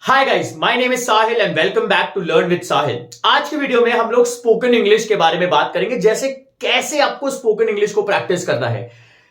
Hi guys, my name is Sahil and welcome back to learn with Sahil. आज की video में हम लोग स्पोकन इंग्लिश के बारे में बात करेंगे, जैसे कैसे आपको स्पोकन इंग्लिश को प्रैक्टिस करना है।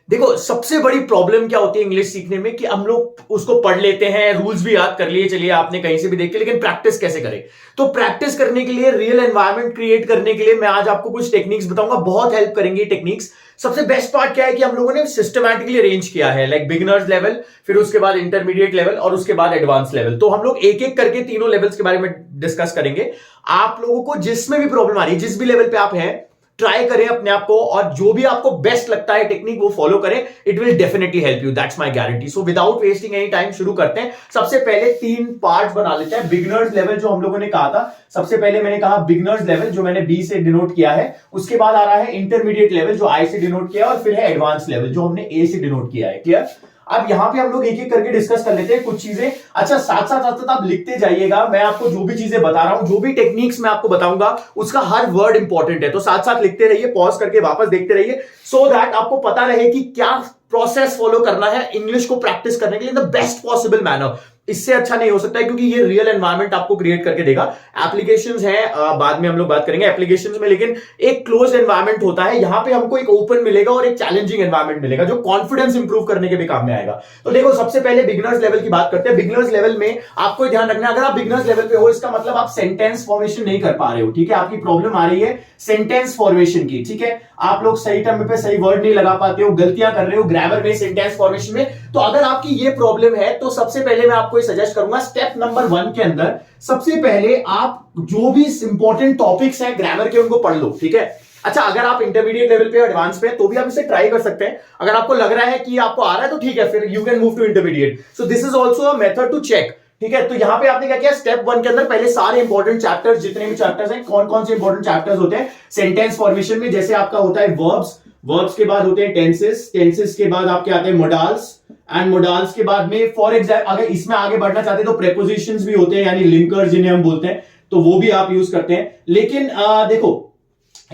देखो, सबसे बड़ी प्रॉब्लम क्या होती है इंग्लिश सीखने में कि हम लोग उसको पढ़ लेते हैं, रूल्स भी याद कर लिए, चलिए आपने कहीं से भी देख के, लेकिन प्रैक्टिस कैसे करें। तो प्रैक्टिस करने के लिए, रियल एनवायरनमेंट क्रिएट करने के लिए मैं आज आपको कुछ टेक्निक्स बताऊंगा, बहुत हेल्प करेंगे टेक्निक्स। सबसे बेस्ट पार्ट क्या है कि हम लोगों ने सिस्टमैटिकली अरेंज किया है, लाइक बिगिनर्स लेवल, फिर उसके बाद इंटरमीडिएट लेवल और उसके बाद एडवांस लेवल। तो हम लोग एक एक करके तीनों लेवल्स के बारे में डिस्कस करेंगे। आप लोगों को जिसमें भी प्रॉब्लम आ रही है, जिस भी लेवल पे आप हैं, ट्राई करें अपने आप को, और जो भी आपको बेस्ट लगता है टेक्निक वो फॉलो करें। It will definitely help you, that's my guarantee. So without wasting any time शुरू करते हैं। सबसे पहले 3 पार्ट्स बना लेते हैं। बिगिनर्स लेवल जो हम लोगों ने कहा था, सबसे पहले मैंने कहा बिगिनर्स लेवल, जो मैंने बी से डिनोट किया है। उसके बाद आ रहा है इंटरमीडिएट लेवल, जो आई से डिनोट किया है, और फिर है एडवांस लेवल, जो हमने ए से डिनोट किया है। क्लियर? अब यहां पे हम लोग एक एक करके डिस्कस कर लेते हैं कुछ चीजें। अच्छा, साथ साथ आप लिखते जाइएगा। मैं आपको जो भी चीजें बता रहा हूं, जो भी टेक्निक्स मैं आपको बताऊंगा, उसका हर वर्ड इंपॉर्टेंट है। तो साथ साथ लिखते रहिए, पॉज करके वापस देखते रहिए, सो दैट आपको पता रहे कि क्या प्रोसेस फॉलो करना है इंग्लिश को प्रैक्टिस करने के लिए in the best possible manner. इससे अच्छा नहीं हो सकता है, क्योंकि ये रियल एनवायरनमेंट आपको क्रिएट करके देगा। एप्लीकेशंस हैं, बाद में हम लोग बात करेंगे एप्लीकेशंस में, लेकिन एक क्लोज एनवायरनमेंट होता है। यहां पे हमको एक ओपन मिलेगा और एक चैलेंजिंग एनवायरनमेंट मिलेगा, जो कॉन्फिडेंस इंप्रूव करने के भी काम में आएगा। तो देखो, सबसे पहले बिगिनर्स लेवल की बात करते हैं। बिगिनर्स लेवल में आपको ध्यान रखना है, अगर आप बिगिनर्स लेवल पे हो, इसका मतलब आप सेंटेंस फॉर्मेशन नहीं कर पा रहे हो। ठीक है, आपकी प्रॉब्लम आ रही है सेंटेंस फॉर्मेशन की। ठीक है, आप लोग सही टाइम पे सही वर्ड नहीं लगा पाते हो, गलतियां कर रहे हो ग्रामर में, सेंटेंस फॉर्मेशन में। तो अगर आपकी ये प्रॉब्लम है, तो सबसे पहले मैं आपको सजेस्ट करूंगा, स्टेप नंबर 1 के अंदर सबसे पहले आप जो भी इंपॉर्टेंट टॉपिक्स हैं ग्रामर के, उनको पढ़ लो। ठीक है। अच्छा, अगर आप इंटरमीडिएट लेवल पे, एडवांस पे, तो भी आप इसे ट्राई कर सकते हैं। अगर आपको लग रहा है कि आपको आ रहा है, तो ठीक है, फिर you can move to intermediate. So this is also a method to check. ठीक है, तो यहां पे आपने क्या किया, स्टेप 1 के अंदर पहले सारे इंपॉर्टेंट चैप्टर्स, जितने भी चैप्टर्स हैं, कौन कौन से इंपॉर्टेंट चैप्टर्स होते हैं सेंटेंस फॉर्मेशन में, जैसे आपका होता है वर्ब्स, वर्ब्स के बाद होते हैं टेंसेस, टेंसेस के बाद आपके आते हैं मोडाल्स, एंड मोडाल्स के बाद में, फॉर एग्जाम्पल, अगर इसमें आगे बढ़ना चाहते हैं तो प्रेपोजिशंस भी होते हैं, यानी लिंकर्स जिन्हें हम बोलते हैं, तो वो भी आप यूज करते हैं। लेकिन देखो,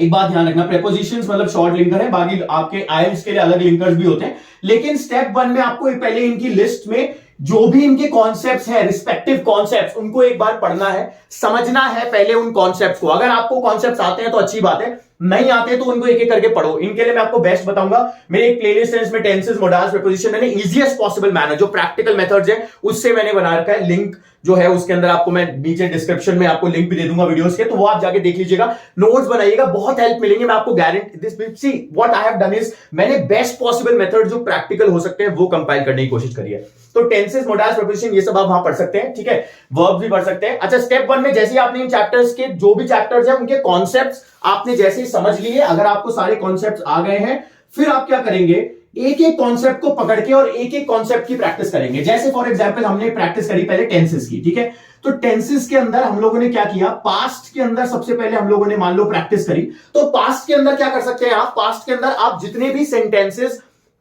एक बात ध्यान रखना, प्रेपोजिशंस मतलब शॉर्ट लिंकर है, बाकी आपके आईएल्स के लिए अलग लिंकर्स भी होते हैं। लेकिन स्टेप 1 में आपको पहले इनकी लिस्ट में जो भी इनके कॉन्सेप्ट्स हैं, रिस्पेक्टिव कॉन्सेप्ट्स, उनको एक बार पढ़ना है, समझना है पहले उन कॉन्सेप्ट्स को। अगर आपको कॉन्सेप्ट्स आते हैं तो अच्छी बात है, नहीं आते तो उनको एक एक करके पढ़ो। इनके लिए मैं आपको बेस्ट बताऊंगा, मेरी एक प्लेलिस्ट है, इसमें टेंसेस, मोडाल्स, प्रीपोजिशन, मैंने इजीएस्ट पॉसिबल मैनर, जो प्रैक्टिकल मेथड्स है, उससे मैंने बना रखा है। लिंक जो है उसके अंदर आपको मैं नीचे डिस्क्रिप्शन में आपको लिंक भी दे दूंगा वीडियोस के, तो वो आप जाके देख लीजिएगा, नोट्स बनाइएगा, बहुत हेल्प मिलेंगे, मैं आपको guarantee. This see what I have done is, मैंने बेस्ट पॉसिबल मेथड जो प्रैक्टिकल हो सकते हैं वो कंपाइल करने की कोशिश करी है। तो टेंसेस, मोडाल्स, प्रीपोजिशन, ये सब आप वहां पढ़ सकते हैं। ठीक है, वर्ब भी पढ़ सकते हैं। अच्छा, स्टेप 1 में जैसे ही आपने इन चैप्टर्स के जो भी चैप्टर्स हैं, उनके कॉन्सेप्ट्स आपने जैसे ही समझ लिए, अगर आपको सारे कॉन्सेप्ट्स आ गए हैं, फिर आप क्या करेंगे, एक एक कॉन्सेप्ट को पकड़ के और एक एक कॉन्सेप्ट की प्रैक्टिस करेंगे। जैसे फॉर एग्जांपल हमने प्रैक्टिस करी पहले टेंसेस की। ठीक है, तो टेंसेस के अंदर हम लोगों ने क्या किया, पास्ट के अंदर सबसे पहले हम लोगों ने मान लो प्रैक्टिस करी। तो पास्ट के अंदर क्या कर सकते हैं आप, पास्ट के अंदर आप जितने भी सेंटेंसेस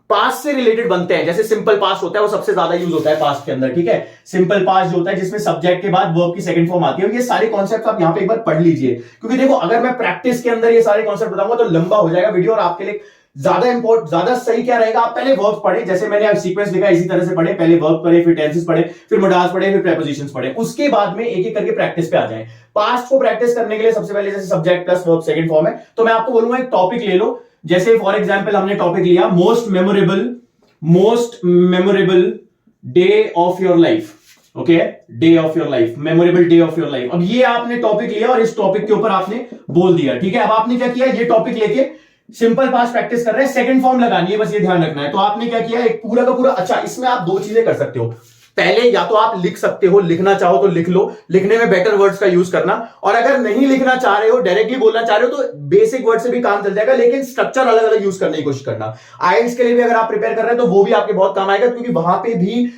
पास्ट से रिलेटेड बनते हैं, जैसे सिंपल पास्ट होता है, वो सबसे ज्यादा यूज होता है पास्ट के अंदर। ठीक है, सिंपल पास्ट जो होता है, जिसमें सब्जेक्ट के बाद वर्ब की सेकंड फॉर्म आती है। ये सारे कॉन्सेप्ट आप यहां पे एक बार पढ़ लीजिए, क्योंकि देखो, अगर मैं प्रैक्टिस के अंदर ये सारे कॉन्सेप्ट बताऊंगा तो लंबा हो जाएगा वीडियो, और आपके लिए ज्यादा सही क्या रहेगा, आप पहले वर्ब पढ़े, जैसे मैंने सीक्वेंस लिखा इसी तरह से पढ़े, पहले वर्ब पढ़े, फिर टेंसेस पढ़े, फिर मोडाल्स पढ़े, फिर प्रीपोजिशंस पढ़े, उसके बाद में एक एक करके प्रैक्टिस पे आ जाएं। पास्ट को प्रैक्टिस करने के लिए सबसे पहले, जैसे subject plus verb second form है, तो मैं आपको बोलूंगा एक टॉपिक ले लो। जैसे फॉर एग्जांपल हमने टॉपिक लिया most memorable day of your life. Okay, day of your life, memorable day of your life. अब ये आपने टॉपिक लिया और इस टॉपिक के ऊपर आपने बोल दिया। ठीक है, अब आपने क्या किया, ये टॉपिक लेके सिंपल पास्ट प्रैक्टिस कर रहे हैं, सेकंड फॉर्म लगानी है, बस ये ध्यान रखना है। तो आपने क्या किया, एक पूरा का पूरा। अच्छा, इसमें आप 2 चीजें कर सकते हो। पहले, या तो आप लिख सकते हो, लिखना चाहो तो लिख लो, लिखने में बेटर वर्ड्स का यूज करना, और अगर नहीं लिखना चाह रहे हो, डायरेक्टली बोलना चाह रहे हो, तो बेसिक वर्ड से भी काम चल जाएगा, लेकिन स्ट्रक्चर अलग अलग यूज करने की कोशिश करना। आईएल्टीएस के लिए भी अगर आप प्रिपेयर कर रहे हैं, तो वो भी आपके बहुत काम आएगा, क्योंकि वहां पे भी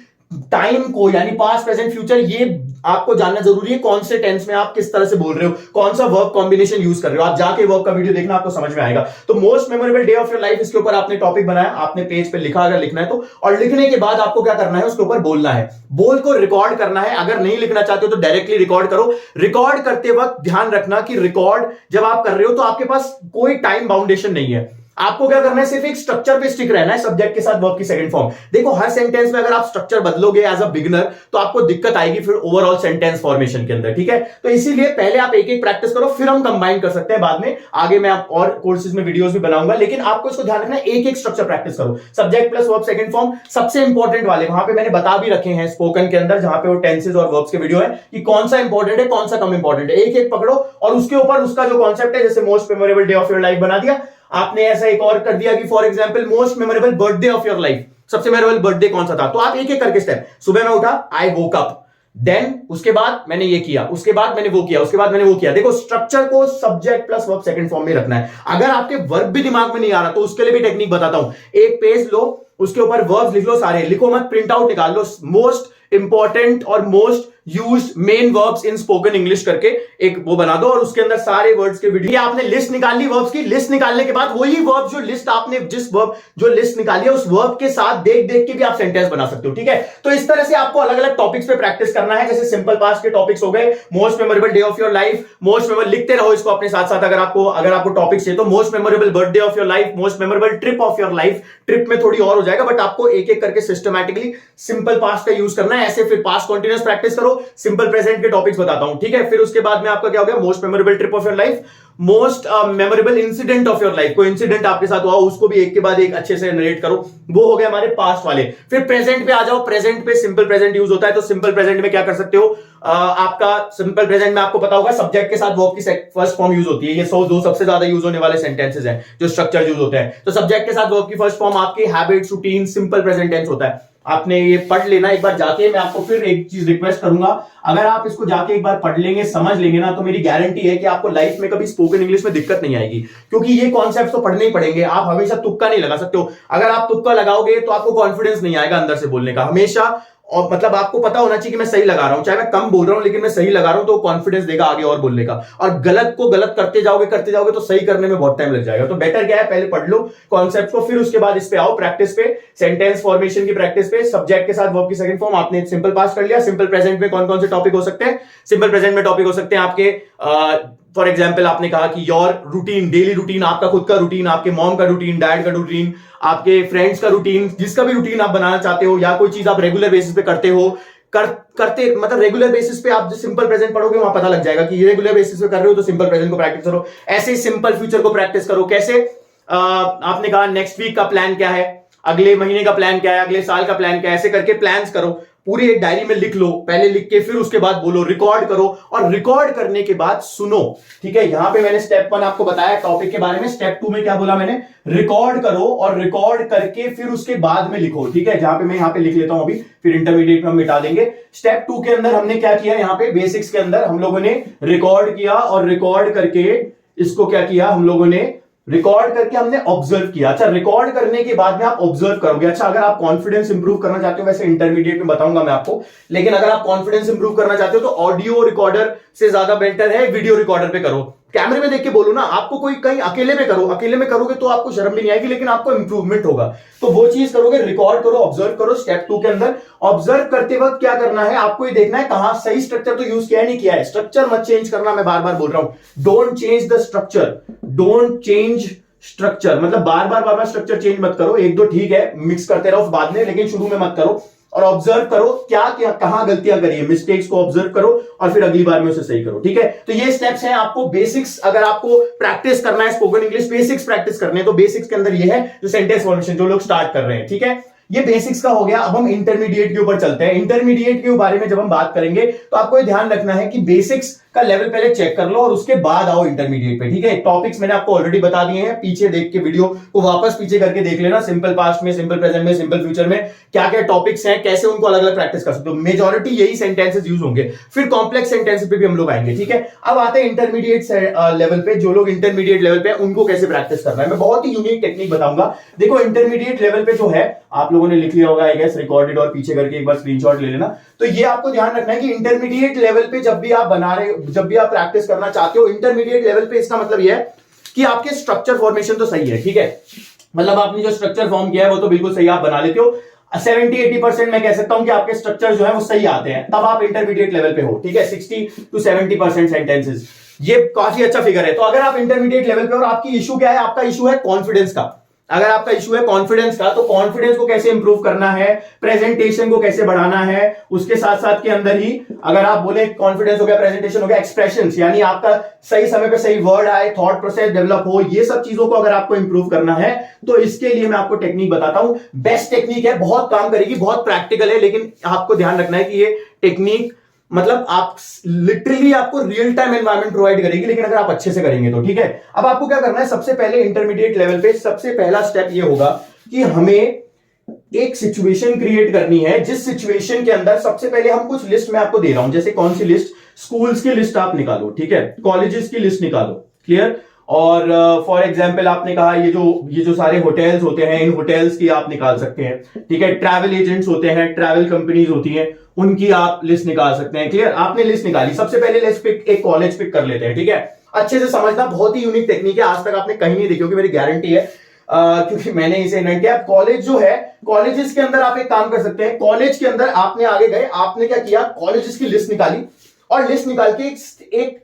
टाइम को, यानी पास्ट, प्रेजेंट, फ्यूचर, ये आपको जानना जरूरी है। कौन से टेंस में आप किस तरह से बोल रहे हो, कौन सा वर्ब कॉम्बिनेशन यूज कर रहे हो, आप जाके वर्ब का वीडियो देखना, आपको समझ में आएगा। तो most memorable day of your life, इसके ऊपर आपने टॉपिक बनाया, आपने पेज पे लिखा, अगर लिखना है तो, और लिखने के बाद आपको क्या करना है, उसके ऊपर बोलना है, बोल को रिकॉर्ड करना है। अगर नहीं लिखना चाहते हो तो डायरेक्टली रिकॉर्ड करो। रिकॉर्ड करते वक्त ध्यान रखना कि रिकॉर्ड जब आप कर रहे हो तो आपके पास कोई टाइम बाउंडेशन नहीं है। आपको क्या करना है, सिर्फ एक स्ट्रक्चर पे स्टिक रहना है, सब्जेक्ट के साथ वर्ब की सेकंड फॉर्म। देखो हर सेंटेंस में अगर आप स्ट्रक्चर बदलोगे एज अ बिगिनर तो आपको दिक्कत आएगी फिर ओवरऑल सेंटेंस फॉर्मेशन के अंदर, ठीक है। तो इसीलिए पहले आप एक एक प्रैक्टिस करो, फिर हम कंबाइन कर सकते हैं बाद में, आगे मैं आप और कोर्सेज में वीडियोस भी बनाऊंगा, लेकिन आपको इसको ध्यान रखना है, एक एक स्ट्रक्चर प्रैक्टिस करो। Subject plus verb second form सबसे इंपॉर्टेंट वाले, वहां पे मैंने बता भी रखे हैं स्पोकन के अंदर, जहां पे वो टेंसेज और वर्ब्स के वीडियो है कि कौन सा इंपॉर्टेंट है कौन सा कम इंपॉर्टेंट है, एक एक पकड़ो और उसके ऊपर उसका जो कॉन्सेप्ट है, जैसे most memorable day of your life बना दिया आपने, ऐसा एक और कर दिया कि for example most memorable birthday of your life, सबसे मेमोरेबल बर्थडे कौन सा था, तो आप एक एक करके स्टेप, सुबह में उठा आई वोक अप, देन उसके बाद मैंने ये किया, उसके बाद मैंने वो किया, उसके बाद मैंने वो किया। देखो स्ट्रक्चर को subject plus verb second form में रखना है। अगर आपके वर्ब भी दिमाग में नहीं आ रहा तो उसके लिए भी टेक्निक बताता हूं, एक पेज लो, उसके ऊपर वर्ब्स लिख लो, सारे लिखो मत, प्रिंट आउट निकाल लो, मोस्ट इंपॉर्टेंट और most used main verbs in spoken English करके एक वो बना दो और उसके अंदर सारे वर्ड्स के वीडियो। आपने लिस्ट निकाल ली वर्ब्स की, लिस्ट निकालने के बाद वही वर्ब जो लिस्ट आपने जिस वर्ब जो लिस्ट निकाली है उस वर्ब के साथ देख देख के भी आप सेंटेंस बना सकते हो, ठीक है। तो इस तरह से आपको अलग अलग टॉपिक्स पे प्रैक्टिस करना है, जैसे सिंपल पास्ट के टॉपिक्स हो गए, most memorable day of your life, most memorable, लिखते रहो इसको अपने साथ साथ, अगर आपको टॉपिक चाहिए तो most memorable birthday of your life, most memorable trip of your life, trip में थोड़ी और हो जाएगा बट आपको एक एक करके सिस्टमैटिकली सिंपल पास्ट का यूज करना है, ऐसे फिर पास्ट कंटीन्यूअस प्रैक्टिस करो, सिंपल प्रेजेंट के टॉपिक्स बताता हूं, ठीक है। फिर उसके बाद में आपका क्या हो गया, most memorable trip of your life, most memorable incident of your life, कोई इंसिडेंट आपके साथ हुआ उसको भी एक के बाद एक अच्छे से नरेट करो, वो हो गए हमारे पास्ट वाले। फिर प्रेजेंट पे आ जाओ, प्रेजेंट पे सिंपल प्रेजेंट यूज होता है, तो सिंपल प्रेजेंट में क्या कर सकते हो, आपका सिंपल प्रेजेंट में आपको पता होगा सब्जेक्ट के साथ वर्ब की फर्स्ट फॉर्म यूज होती है, ये दो सबसे ज्यादा यूज होने वाले सेंटेंसेस हैं जो स्ट्रक्चर यूज होते हैं। तो सब्जेक्ट के साथ वर्ब की फर्स्ट फॉर्म आपकी habits, routine, simple present tense होता है। आपने ये पढ़ लेना एक बार जाके, मैं आपको फिर एक चीज रिक्वेस्ट करूंगा, अगर आप इसको जाके एक बार पढ़ लेंगे, समझ लेंगे ना, तो मेरी गारंटी है कि आपको लाइफ में कभी स्पोकन इंग्लिश में दिक्कत नहीं आएगी, क्योंकि ये कॉन्सेप्ट तो पढ़ने ही पड़ेंगे, आप हमेशा तुक्का नहीं लगा सकते हो। अगर आप तुक्का लगाओगे तो आपको कॉन्फिडेंस नहीं आएगा अंदर से बोलने का, हमेशा, और मतलब आपको पता होना चाहिए कि मैं सही लगा रहा हूं, चाहे मैं कम बोल रहा हूं लेकिन मैं सही लगा रहा हूं, तो कॉन्फिडेंस देगा आगे और बोलने का। और गलत को गलत करते जाओगे तो सही करने में बहुत टाइम लग जाएगा। तो बेटर क्या है, पहले पढ़ लो कॉन्सेप्ट को, फिर उसके बाद इस पे आओ प्रैक्टिस पे, सेंटेंस फॉर्मेशन की प्रैक्टिस पे, सब्जेक्ट के साथ वर्ब की सेकंड फॉर्म आपने सिंपल पास्ट कर लिया। सिंपल प्रेजेंट में कौन कौन से टॉपिक हो सकते हैं, सिंपल प्रेजेंट में टॉपिक हो सकते हैं आपके फॉर एग्जाम्पल आपने कहा कि योर रूटीन, डेली रूटीन, आपका खुद का रूटीन, आपके मॉम का रूटीन, डैड का रूटीन, आपके फ्रेंड्स का रूटीन, जिसका भी रूटीन आप बनाना चाहते हो, या कोई चीज आप रेगुलर बेसिस पे करते हो, करते मतलब रेगुलर बेसिस पे आप जो सिंपल प्रेजेंट पढ़ोगे वहां पता लग जाएगा कि ये रेगुलर बेसिस पे कर रहे हो, तो सिंपल प्रेजेंट को प्रैक्टिस करो। ऐसे ही सिंपल फ्यूचर को प्रैक्टिस करो। कैसे, आपने कहा नेक्स्ट वीक का प्लान क्या है, अगले महीने का प्लान क्या है, अगले साल का प्लान क्या है, ऐसे करके प्लान्स करो, पूरी एक डायरी में लिख लो, पहले लिख के फिर उसके बाद बोलो, रिकॉर्ड करो, और रिकॉर्ड करने के बाद सुनो, ठीक है। यहां पे मैंने स्टेप 1 आपको बताया टॉपिक के बारे में, स्टेप 2 में क्या बोला मैंने, रिकॉर्ड करो और रिकॉर्ड करके फिर उसके बाद में लिखो, ठीक है। जहां पे मैं यहां पे लिख लेता हूं अभी, फिर इंटरमीडिएट में हम मिटा देंगे। स्टेप 2 के अंदर हमने क्या किया, यहां पे बेसिक्स के अंदर हम लोगों ने रिकॉर्ड किया, और रिकॉर्ड करके इसको क्या किया हम लोगों ने, रिकॉर्ड करके हमने ऑब्जर्व किया। अच्छा, रिकॉर्ड करने के बाद में आप ऑब्जर्व करोगे। अच्छा, अगर आप कॉन्फिडेंस इंप्रूव करना चाहते हो, वैसे इंटरमीडिएट में बताऊंगा मैं आपको, लेकिन अगर आप कॉन्फिडेंस इंप्रूव करना चाहते हो तो ऑडियो रिकॉर्डर से ज्यादा बेटर है वीडियो रिकॉर्डर पे करो। कैमरे में देख के बोलो ना, आपको कोई कहीं अकेले में करो, अकेले में करोगे तो आपको शर्म भी नहीं आएगी, लेकिन आपको इंप्रूवमेंट होगा। तो वो चीज करोगे, रिकॉर्ड करो, ऑब्जर्व करो। स्टेप 2 के अंदर ऑब्जर्व करते वक्त क्या करना है, आपको ये देखना है कहां सही स्ट्रक्चर तो यूज किया है नहीं किया है। स्ट्रक्चर मत चेंज करना, मैं बार बार बोल रहा हूं, don't change the structure, don't change structure, मतलब बार बार स्ट्रक्चर चेंज मत करो, एक दो ठीक है मिक्स करते रहो बाद में, लेकिन शुरू में मत करो। और ऑब्जर्व करो क्या क्या कहां गलतियां करी है, मिस्टेक्स को ऑब्जर्व करो और फिर अगली बार में उसे सही करो, ठीक है। तो ये स्टेप्स हैं, आपको बेसिक्स, अगर आपको प्रैक्टिस करना है स्पोकन इंग्लिश, बेसिक्स प्रैक्टिस करने हैं, तो बेसिक्स के अंदर ये है जो सेंटेंस फॉर्मेशन जो लोग स्टार्ट कर रहे हैं, ठीक है। ये बेसिक्स का हो गया। अब हम इंटरमीडिएट के ऊपर चलते हैं। इंटरमीडिएट के बारे में जब हम बात करेंगे तो आपको ये ध्यान रखना है कि बेसिक्स का लेवल पहले चेक कर लो और उसके बाद आओ इंटरमीडिएट पे, ठीक है। टॉपिक्स मैंने आपको ऑलरेडी बता दिए हैं, पीछे देख के वीडियो को वापस पीछे करके देख लेना, सिंपल पास्ट में, सिंपल प्रेजेंट में, सिंपल फ्यूचर में क्या क्या टॉपिक्स हैं, कैसे उनको अलग अलग प्रैक्टिस कर सकते हो। मेजॉरिटी यही सेंटेंसेस यूज होंगे, फिर कॉम्प्लेक्स सेंटेंसेस पे भी हम लोग आएंगे, ठीक है। अब आते हैं इंटरमीडिएट लेवल पे। जो लोग इंटरमीडिएट लेवल पे उनको कैसे प्रैक्टिस करना है, मैं बहुत ही यूनिक टेक्निक बताऊंगा। देखो इंटरमीडिएट लेवल पे जो है, आप लोगों ने लिख लिया होगा आई गेस, रिकॉर्डेड, और पीछे करके एक बार स्क्रीनशॉट ले लेना। तो ये आपको ध्यान रखना है कि इंटरमीडिएट लेवल पे जब भी आप प्रैक्टिस करना चाहते हो इंटरमीडिएट लेवल पे, इसका मतलब यह है कि आपके स्ट्रक्चर फॉर्मेशन तो सही है, ठीक है। मतलब आपने जो स्ट्रक्चर फॉर्म किया है वो तो बिल्कुल सही आप बना लेते हो। 70-80% मैं कह सकता हूं कि आपके स्ट्रक्चर जो है वो सही आते हैं, तब आप इंटरमीडिएट लेवल पे हो, ठीक है। 60-70% सेंटेंसेस, ये काफी अच्छा फिगर है। तो अगर आप इंटरमीडिएट लेवल पे और आपकी इशू क्या है, आपका इशू है कॉन्फिडेंस का। अगर आपका इशू है कॉन्फिडेंस का, तो कॉन्फिडेंस को कैसे इंप्रूव करना है, प्रेजेंटेशन को कैसे बढ़ाना है, उसके साथ साथ के अंदर ही अगर आप बोले कॉन्फिडेंस हो गया, प्रेजेंटेशन हो गया, एक्सप्रेशंस यानी आपका सही समय पे सही वर्ड आए, थॉट प्रोसेस डेवलप हो, ये सब चीजों को अगर आपको इंप्रूव करना है, तो इसके लिए मैं आपको टेक्निक बताता हूं। बेस्ट टेक्निक है, बहुत काम करेगी, बहुत प्रैक्टिकल है, लेकिन आपको ध्यान रखना है कि ये टेक्निक मतलब आप लिटरली आपको रियल टाइम एनवायरनमेंट प्रोवाइड करेगी, लेकिन अगर आप अच्छे से करेंगे तो, ठीक है। अब आपको क्या करना है, सबसे पहले इंटरमीडिएट लेवल पे सबसे पहला स्टेप ये होगा कि हमें एक सिचुएशन क्रिएट करनी है, जिस सिचुएशन के अंदर सबसे पहले हम कुछ लिस्ट में आपको दे रहा हूं, जैसे कौन सी लिस्ट, स्कूल्स की लिस्ट आप निकालो, ठीक है, कॉलेजेस की लिस्ट निकालो, क्लियर। और फॉर एग्जाम्पल आपने कहा ये जो सारे होटल्स होते हैं, इन होटल्स की आप निकाल सकते हैं, ठीक है। ट्रैवल एजेंट्स होते हैं, ट्रैवल कंपनीज होती हैं, उनकी आप लिस्ट निकाल सकते हैं, क्लियर। आपने लिस्ट निकाली, सबसे पहले लिस्ट पिक, एक कॉलेज पिक कर लेते हैं, ठीक है। अच्छे से समझना, बहुत ही यूनिक टेक्निक है, आज तक आपने कहीं नहीं देखी होगी, मेरी गारंटी है, क्योंकि मैंने इसे इन्वेंट किया। कॉलेज जो है, कॉलेजेस के अंदर आप एक काम कर सकते हैं, कॉलेज के अंदर आपने आगे गए, आपने क्या किया, कॉलेजेस की लिस्ट निकाली, और लिस्ट निकाल के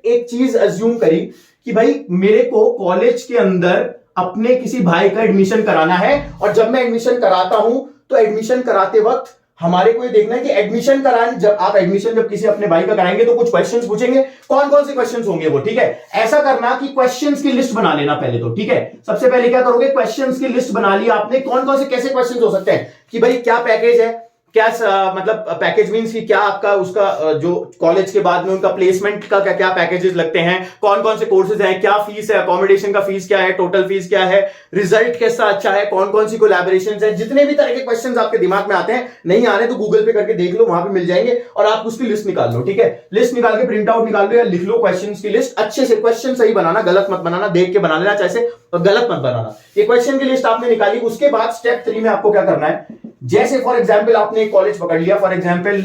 एक चीज अज्यूम करी कि भाई मेरे को कॉलेज के अंदर अपने किसी भाई का एडमिशन कराना है, और जब मैं एडमिशन कराता हूं तो एडमिशन कराते वक्त हमारे को ये देखना है कि एडमिशन कराने, जब आप एडमिशन जब किसी अपने भाई का कराएंगे तो कुछ क्वेश्चंस पूछेंगे, कौन कौन से क्वेश्चंस होंगे वो, ठीक है। ऐसा करना कि क्वेश्चंस की लिस्ट बना लेना पहले तो, ठीक है। सबसे पहले क्या करोगे, क्वेश्चंस की लिस्ट बना ली आपने, कौन कौन से कैसे क्वेश्चंस हो सकते हैं, कि भाई क्या पैकेज है, क्या मतलब पैकेज मींस कि क्या आपका उसका जो कॉलेज के बाद में उनका प्लेसमेंट का क्या क्या पैकेजेस लगते हैं, कौन कौन से कोर्सेज हैं, क्या फीस है, अकोमोडेशन का फीस क्या है, टोटल फीस क्या है, रिजल्ट कैसा अच्छा है, कौन कौन सी कोलैबोरेशंस हैं, जितने भी तरह के क्वेश्चंस आपके दिमाग में आते हैं, नहीं आ रहे तो गूगल पे करके देख लो, वहां पे मिल जाएंगे, और आप उसकी लिस्ट निकाल लो, ठीक है। लिस्ट निकाल के प्रिंट आउट निकाल लो या लिख लो क्वेश्चंस की लिस्ट, अच्छे से क्वेश्चन सही बनाना, गलत मत बनाना, देख के बना लेना चाहे, और गलत मत बनाना। ये क्वेश्चन की लिस्ट आपने निकाली, उसके बाद स्टेप 3 में आपको क्या करना है, जैसे फॉर एग्जाम्पल आपने एक कॉलेज पकड़ लिया, फॉर एग्जाम्पल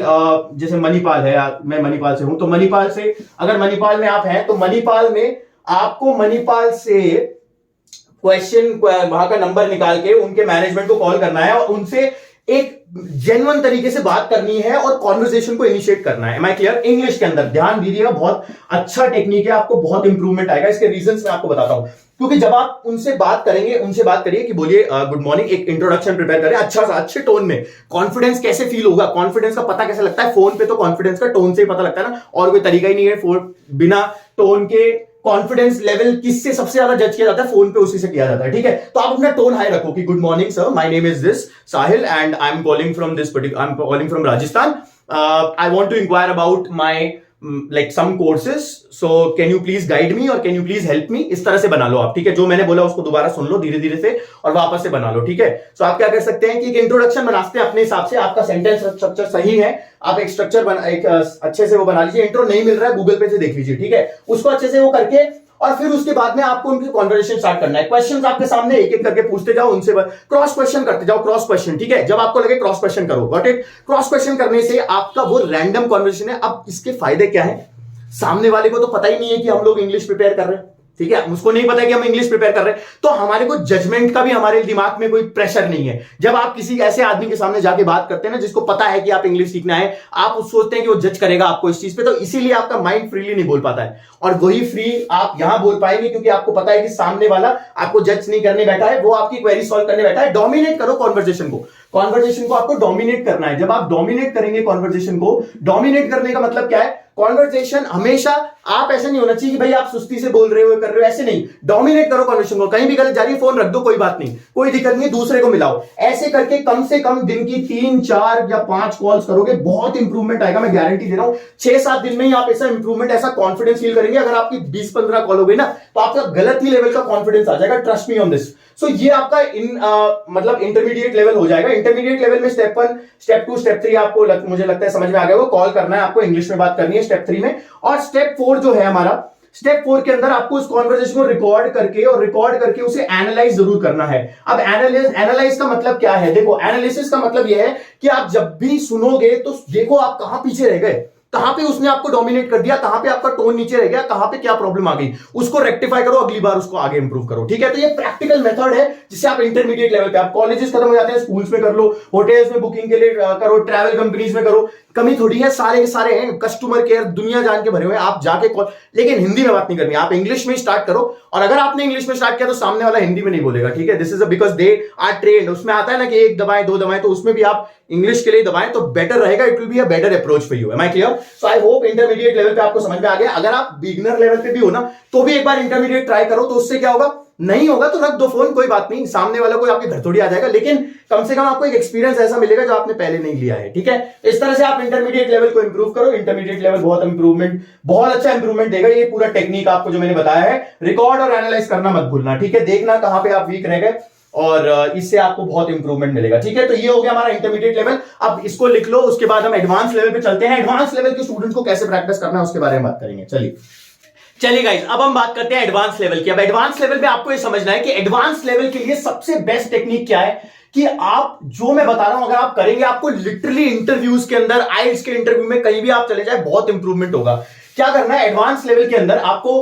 जैसे मणिपाल है, मैं मणिपाल से हूं, तो मणिपाल से अगर मणिपाल में आप हैं तो मणिपाल में आपको मणिपाल से क्वेश्चन वहां का नंबर निकाल के उनके मैनेजमेंट को कॉल करना है और उनसे एक जेन्युइन तरीके से बात करनी है और कॉन्वर्सेशन को इनिशिएट करना है। M I clear? इंग्लिश के अंदर ध्यान दीजिएगा, बहुत अच्छा टेक्निक है, आपको बहुत इंप्रूवमेंट आएगा। इसके रीजंस मैं आपको बताता हूं, क्योंकि जब आप उनसे बात करेंगे, उनसे बात करिए कि बोलिए गुड मॉर्निंग, एक इंट्रोडक्शन प्रिपेयर करें अच्छा सा, अच्छे टोन में। कॉन्फिडेंस कैसे फील होगा, कॉन्फिडेंस का पता कैसे लगता है, फोन पे तो कॉन्फिडेंस का टोन से ही पता लगता है ना, और कोई तरीका ही नहीं है। बिना टोन के कॉन्फिडेंस लेवल किससे सबसे ज्यादा जज किया जाता है, फोन पे उसी से किया जाता है, ठीक है। तो आप अपना टोन हाई रखो कि good morning sir, my name is this Sahil and I am calling from this particular, I am calling from Rajasthan, I want to inquire about my like some courses, so can you please guide me और can you please help me। इस तरह से बना लो आप, ठीक है। जो मैंने बोला उसको दोबारा सुन लो धीरे धीरे से और वापस से बना लो, ठीक है। सो आप क्या कर सकते हैं कि एक इंट्रोडक्शन बनाते हैं अपने हिसाब से, आपका सेंटेंस स्ट्रक्चर सही है, आप एक स्ट्रक्चर एक अच्छे से वो बना लीजिए। इंट्रो नहीं मिल रहा है गूगल पे से देख लीजिए, ठीक है, उसको अच्छे से वो करके, और फिर उसके बाद में आपको उनकी कॉन्वर्सेशन स्टार्ट करना है। क्वेश्चंस आपके सामने एक एक करके पूछते जाओ, उनसे क्रॉस क्वेश्चन करते जाओ, क्रॉस क्वेश्चन, ठीक है। जब आपको लगे क्रॉस क्वेश्चन करो, गॉट इट। क्रॉस क्वेश्चन करने से आपका वो रैंडम कॉन्वर्सेशन है। अब इसके फायदे क्या है, सामने वाले को तो पता ही नहीं है कि हम लोग इंग्लिश प्रिपेयर कर रहे हैं, ठीक है, उसको नहीं पता है कि हम इंग्लिश प्रिपेयर कर रहे हैं, तो हमारे को जजमेंट का भी हमारे दिमाग में कोई प्रेशर नहीं है। जब आप किसी ऐसे आदमी के सामने जाके बात करते हैं ना, जिसको पता है कि आप इंग्लिश सीखना है, आप सोचते हैं कि वो जज करेगा आपको इस चीज पे, तो इसीलिए आपका माइंड फ्रीली नहीं बोल पाता है, और वही फ्री आप यहां बोल पाएंगे, क्योंकि आपको पता है कि सामने वाला आपको जज नहीं करने बैठा है, वो आपकी क्वेरी सॉल्व करने बैठा है। डोमिनेट करो कॉन्वर्सेशन को, कॉन्वर्सेशन को आपको डोमिनेट करना है। जब आप डोमिनेट करेंगे कॉन्वर्सेशन को, डोमिनेट करने का मतलब क्या है, कॉन्वर्सेशन हमेशा आप ऐसे नहीं होना चाहिए कि भाई आप सुस्ती से बोल रहे हो, कर रहे हो, ऐसे नहीं। डोमिनेट करो कॉन्वर्सेशन को, कहीं भी गलत जा रही है फोन रख दो, कोई बात नहीं, कोई दिक्कत नहीं, दूसरे को मिलाओ। ऐसे करके कम से कम दिन की 3, 4 या 5 कॉल्स करोगे, बहुत इंप्रूवमेंट आएगा, मैं गारंटी दे रहा हूं। 6-7 दिन में ही आप ऐसा इंप्रूवमेंट, ऐसा कॉन्फिडेंस फील करेंगे। अगर आपकी 20-15 कॉल हो गई ना, तो आपका गलत ही लेवल का कॉन्फिडेंस आ जाएगा, ट्रस्ट मी ऑन दिस। सो ये आपका मतलब इंटरमीडिएट लेवल हो जाएगा। इंटरमीडिएट लेवल में स्टेप 1, स्टेप 2, स्टेप 3 आपको मुझे लगता है समझ में आ गया। वो कॉल करना है आपको, इंग्लिश में बात करनी है स्टेप 3 में। और स्टेप 4 जो है हमारा, स्टेप 4 के अंदर आपको उस कॉन्वर्सेशन को रिकॉर्ड करके उसे एनालाइज जरूर करना है। अब एनालाइज का मतलब क्या है, देखो एनालिसिस का मतलब यह है कि आप जब भी सुनोगे तो देखो आप कहां पीछे रह गए, कहां पे उसने आपको डोमिनेट कर दिया, कहां पे आपका टोन नीचे रह गया, कहां पे क्या प्रॉब्लम आ गई, उसको रेक्टिफाई करो, अगली बार उसको आगे इंप्रूव करो। ठीक है, तो ये प्रैक्टिकल मेथड है जिससे आप इंटरमीडिएट लेवल पे, आप कॉलेजेस खत्म हो जाते हैं, स्कूल्स में कर लो, होटल्स में बुकिंग के लिए करो, ट्रैवल कंपनीज में करो, कमी थोड़ी है, सारे के सारे हैं, कस्टमर केयर दुनिया जान के भरे हुए हैं, आप जाके कॉल, लेकिन हिंदी में बात नहीं करनी, आप इंग्लिश में स्टार्ट करो। और अगर आपने इंग्लिश में स्टार्ट किया तो सामने वाला हिंदी में नहीं बोलेगा। ठीक है, this is because they are trained, उसमें आता है ना कि एक दबाएं दो दबाएं, तो उसमें भी आप इंग्लिश के लिए दबाएं तो बेटर रहेगा, it will be a better approach for you. Am I clear? So I hope intermediate level पे आपको समझ में आ गया। अगर आप बिगिनर लेवल पे भी हो ना तो भी एक बार इंटरमीडिएट ट्राई करो, तो उससे क्या होगा, नहीं होगा तो रख दो फोन, कोई बात नहीं, सामने वाला कोई आपके घर थोड़ी आ जाएगा, लेकिन कम से कम आपको एक एक्सपीरियंस ऐसा मिलेगा जो आपने पहले नहीं लिया है। ठीक है, इस तरह से आप इंटरमीडिएट लेवल को इंप्रूव करो। इंटरमीडिएट लेवल बहुत अच्छा इंप्रूवमेंट देगा। ये पूरा टेक्निक आपको जो मैंने बताया है, रिकॉर्ड और एनालाइज करना मत भूलना। ठीक है, देखना कहां पे आप वीक रह गए और इससे आपको बहुत इंप्रूवमेंट मिलेगा। ठीक है, तो ये हो गया हमारा इंटरमीडिएट लेवल। अब इसको लिख लो, उसके बाद हम एडवांस लेवल पे चलते हैं। एडवांस लेवल के स्टूडेंट्स को कैसे प्रैक्टिस करना है उसके बारे में बात करेंगे। चलिए गाइस, अब हम बात करते हैं एडवांस लेवल की। अब एडवांस लेवल में आपको ये समझना है कि एडवांस लेवल के लिए सबसे बेस्ट टेक्निक क्या है, कि आप जो मैं बता रहा हूं अगर आप करेंगे, आपको लिटरली इंटरव्यूज के अंदर, आईएलटीएस के इंटरव्यू में, कहीं भी आप चले जाए, बहुत इंप्रूवमेंट होगा। क्या करना है, एडवांस लेवल के अंदर आपको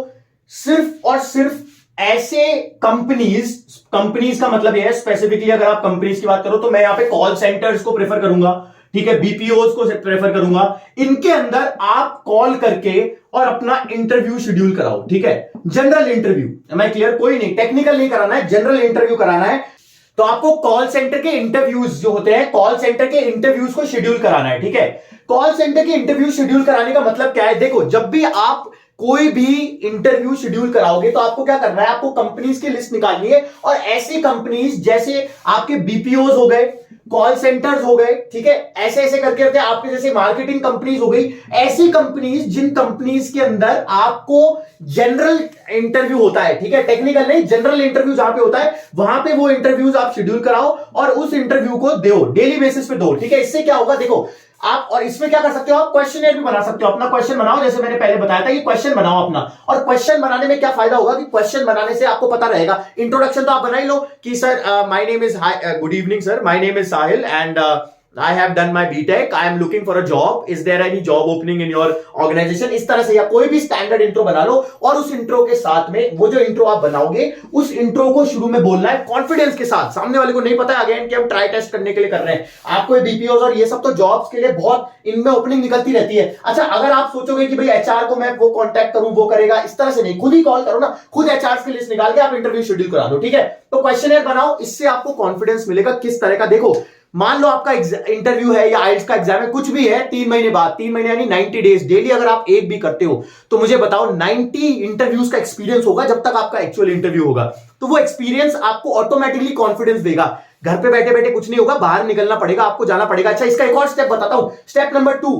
सिर्फ और सिर्फ ऐसे कंपनीज का मतलब यह है, स्पेसिफिकली अगर आप कंपनीज की बात करो तो मैं यहां पे कॉल सेंटर्स को प्रेफर करूंगा। ठीक है, बीपीओज को प्रेफर करूंगा। इनके अंदर आप कॉल करके और अपना इंटरव्यू शेड्यूल कराओ। ठीक है, जनरल इंटरव्यू, मैं क्लियर, कोई नहीं टेक्निकल नहीं कराना है, जनरल इंटरव्यू कराना है। तो आपको कॉल सेंटर के इंटरव्यूज जो होते हैं, कॉल सेंटर के इंटरव्यूज को शेड्यूल कराना है। ठीक है, कॉल सेंटर के इंटरव्यू शेड्यूल कराने का मतलब क्या है, देखो, जब भी आप कोई भी इंटरव्यू शेड्यूल कराओगे तो आपको क्या करना है, आपको कंपनीज की लिस्ट निकालनी है, और ऐसी कंपनीज जैसे आपके बीपीओज हो गए, कॉल सेंटर्स हो गए, ठीक है, ऐसे ऐसे करके आपके जैसे मार्केटिंग कंपनीज हो गई, ऐसी कंपनीज जिन कंपनीज के अंदर आपको जनरल इंटरव्यू होता है। ठीक है, टेक्निकल नहीं, जनरल इंटरव्यू जहां पे होता है वहां पे वो इंटरव्यूज आप शेड्यूल कराओ और उस इंटरव्यू को दो, डेली बेसिस पे दो। ठीक है, इससे क्या होगा, देखो आप, और इसमें क्या कर सकते हो, आप क्वेश्चनर भी बना सकते हो, अपना क्वेश्चन बनाओ, जैसे मैंने पहले बताया था कि क्वेश्चन बनाओ अपना। और क्वेश्चन बनाने में क्या फायदा होगा कि क्वेश्चन बनाने से आपको पता रहेगा, इंट्रोडक्शन तो आप बना ही लो कि sir my name is, good evening sir, my name is Sahil and I have done my BTech. I am looking for a job. Is there any job opening in your organization? इस तरह से या कोई भी स्टैंडर्ड इंट्रो बना लो, और उस intro के साथ में वो जो इंट्रो आप बनाओगे, उस इंट्रो को शुरू में बोलना है कॉन्फिडेंस के साथ। सामने वाले को नहीं पता है अगेन कि हम ट्राई टेस्ट करने के लिए कर रहे हैं। आपको बीपीओ और ये सब तो जॉब्स के लिए बहुत इनमें ओपनिंग निकलती रहती है। अच्छा, अगर आप सोचोगे कि भाई एचआर को मैं वो कॉन्टैक्ट करूं, वो करेगा, इस तरह से नहीं, खुद ही कॉल करो ना, खुद एचआर की लिस्ट निकाल के आप इंटरव्यू शेड्यूल करा दो। ठीक है, तो क्वेश्चनर बनाओ, इससे आपको कॉन्फिडेंस मिलेगा। किस तरह का, देखो मान लो आपका इंटरव्यू है या आईएलटीएस का एग्जाम है, कुछ भी है, 3 महीने बाद, 3 महीने यानी 90 डेज, डेली अगर आप एक भी करते हो तो मुझे बताओ 90 इंटरव्यूज का एक्सपीरियंस होगा जब तक आपका एक्चुअल इंटरव्यू होगा। तो वो एक्सपीरियंस आपको ऑटोमेटिकली कॉन्फिडेंस देगा। घर पे बैठे बैठे कुछ नहीं होगा, बाहर निकलना पड़ेगा, आपको जाना पड़ेगा। अच्छा, इसका एक और स्टेप बताता हूं, स्टेप नंबर 2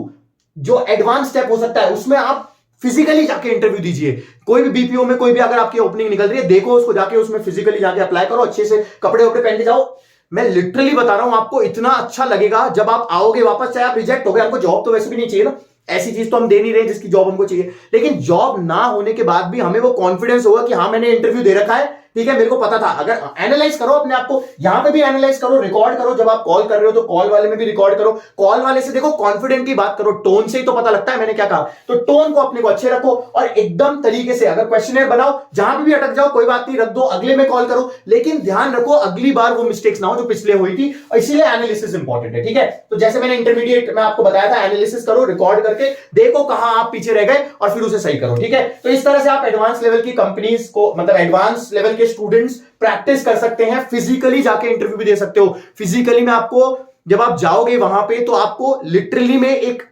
जो एडवांस स्टेप हो सकता है, उसमें आप फिजिकली जाके इंटरव्यू दीजिए। कोई भी बीपीओ में कोई भी अगर आपकी ओपनिंग निकल रही है, देखो उसको जाके, उसमें फिजिकली जाके अप्लाई करो, अच्छे से कपड़े वपड़े पहन के जाओ। मैं लिटरली बता रहा हूं, आपको इतना अच्छा लगेगा जब आप आओगे वापस, चाहे आप रिजेक्ट हो गए, हमको जॉब तो वैसे भी नहीं चाहिए ना, ऐसी चीज तो हम दे नहीं रहे जिसकी जॉब हमको चाहिए, लेकिन जॉब ना होने के बाद भी हमें वो कॉन्फिडेंस होगा कि हाँ मैंने इंटरव्यू दे रखा है, ठीक है, मेरे को पता था। अगर एनालाइज करो अपने आप को, यहां पे भी एनालाइज करो, रिकॉर्ड करो, जब आप कॉल कर रहे हो तो कॉल वाले में भी रिकॉर्ड करो, कॉल वाले से देखो कॉन्फिडेंट की बात करो, टोन से ही तो पता लगता है मैंने क्या कहा। तो टोन को अपने को अच्छे रखो और एकदम तरीके से, अगर क्वेश्चनर बनाओ, जहां भी अटक जाओ कोई बात नहीं, रख दो, अगले में कॉल करो, लेकिन ध्यान रखो अगली बार वो मिस्टेक्स ना हो जो पिछले हुई थी, और इसीलिए एनालिसिस इंपॉर्टेंट है। ठीक है, तो जैसे मैंने इंटरमीडिएट में आपको बताया था, एनालिसिस करो, रिकॉर्ड करके देखो कहां आप पीछे रह गए और फिर उसे सही करो। ठीक है, तो इस तरह से आप एडवांस लेवल की कंपनीज को, मतलब एडवांस लेवल के स्टूडेंट्स प्रैक्टिस कर सकते हैं। फिजिकली जाके इंटरव्यू भी दे सकते हो। फिजिकली में आपको, जब आप जाओगे वहां पे, तो आपको लिटरली में एक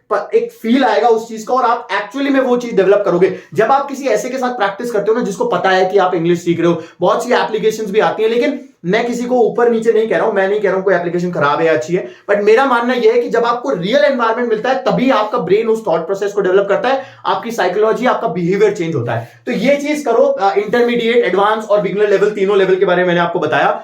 फील आएगा उस चीज का, और आप एक्चुअली में वो चीज डेवलप करोगे। जब आप किसी ऐसे के साथ प्रैक्टिस करते हो ना जिसको पता है कि आप इंग्लिश सीख रहे हो, बहुत सी एप्लीकेशंस भी आती है, लेकिन मैं किसी को ऊपर नीचे नहीं कह रहा हूं, मैं नहीं कह रहा हूं कोई एप्लीकेशन खराब है या अच्छी है, बट मेरा मानना यह है कि जब आपको रियल एनवायरनमेंट मिलता है तभी आपका ब्रेन उस थॉट प्रोसेस को डेवलप करता है, आपकी साइकोलॉजी, आपका बिहेवियर चेंज होता है। तो ये चीज करो। इंटरमीडिएट, एडवांस और बिगिनर लेवल, तीनों लेवल के बारे में मैंने आपको बताया।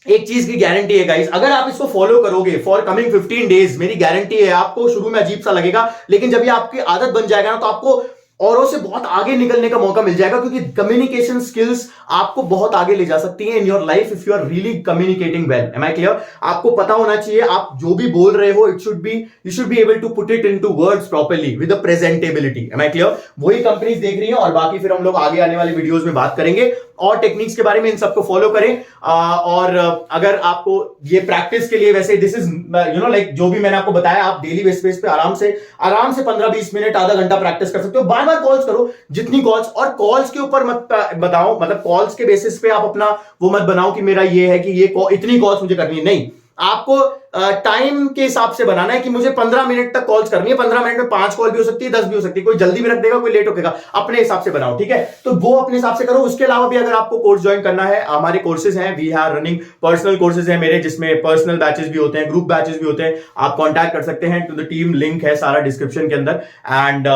एक चीज की गारंटी है गाइस, अगर आप इसको फॉलो करोगे फॉर कमिंग 15 डेज, मेरी गारंटी है, आपको शुरू में अजीब सा लगेगा, लेकिन जब ये आपकी आदत बन जाएगा ना, तो आपको औरों से बहुत आगे निकलने का मौका मिल जाएगा, क्योंकि कम्युनिकेशन स्किल्स आपको बहुत आगे ले जा सकती हैं in your life if you are really communicating well. Am I clear? आपको पता होना चाहिए आप जो भी बोल रहे हो, you should be able to put it into words properly with a presentability. Am I clear? वही कंपनीज देख रही हैं, और बाकी फिर हम लोग आगे आने वाले वीडियोस में बात करेंगे और टेक्निक्स के बारे में। इन सबको फॉलो करें। और अगर आपको ये प्रैक्टिस के लिए, वैसे दिस इज लाइक जो भी मैंने आपको बताया, आप डेली बेसिस पे आराम से 15-20 मिनट, आधा घंटा प्रैक्टिस कर सकते हो। बार बार कॉल्स करो, जितनी कॉल्स, और कॉल्स के ऊपर मत बताओ, मतलब कॉल्स के बेसिस पे आप अपना वो मत बनाओ कि मेरा ये है कि ये इतनी कॉल्स मुझे करनी है। नहीं, आपको टाइम के हिसाब से बनाना है कि मुझे 15 मिनट तक कॉल्स करनी है। 15 मिनट में 5 कॉल भी हो सकती है, 10 भी हो सकती है। कोई जल्दी भी रख देगा, कोई लेट होगा, अपने हिसाब से बनाओ, ठीक है? तो वो अपने हिसाब से करो। उसके अलावा भी अगर आपको कोर्स ज्वाइन करना है, हमारे कोर्सेज हैं, we are running personal courses हैं मेरे, जिसमें पर्सनल बैचेस भी होते हैं, ग्रुप बैचेस भी होते हैं। आप कॉन्टैक्ट कर सकते हैं टू द टीम, लिंक है सारा डिस्क्रिप्शन के अंदर। And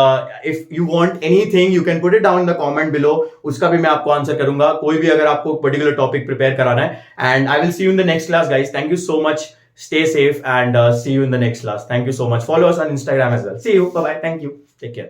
if you want anything you can put it down in the comment below, उसका भी मैं आपको आंसर करूंगा, कोई भी अगर आपको पर्टिकुलर टॉपिक प्रिपेयर कराना है। And I will see you in the next class guys. Thank you so much. Stay safe and see you in the next class. Thank you so much. Follow us on Instagram as well. See you. Bye bye. Thank you. Take care.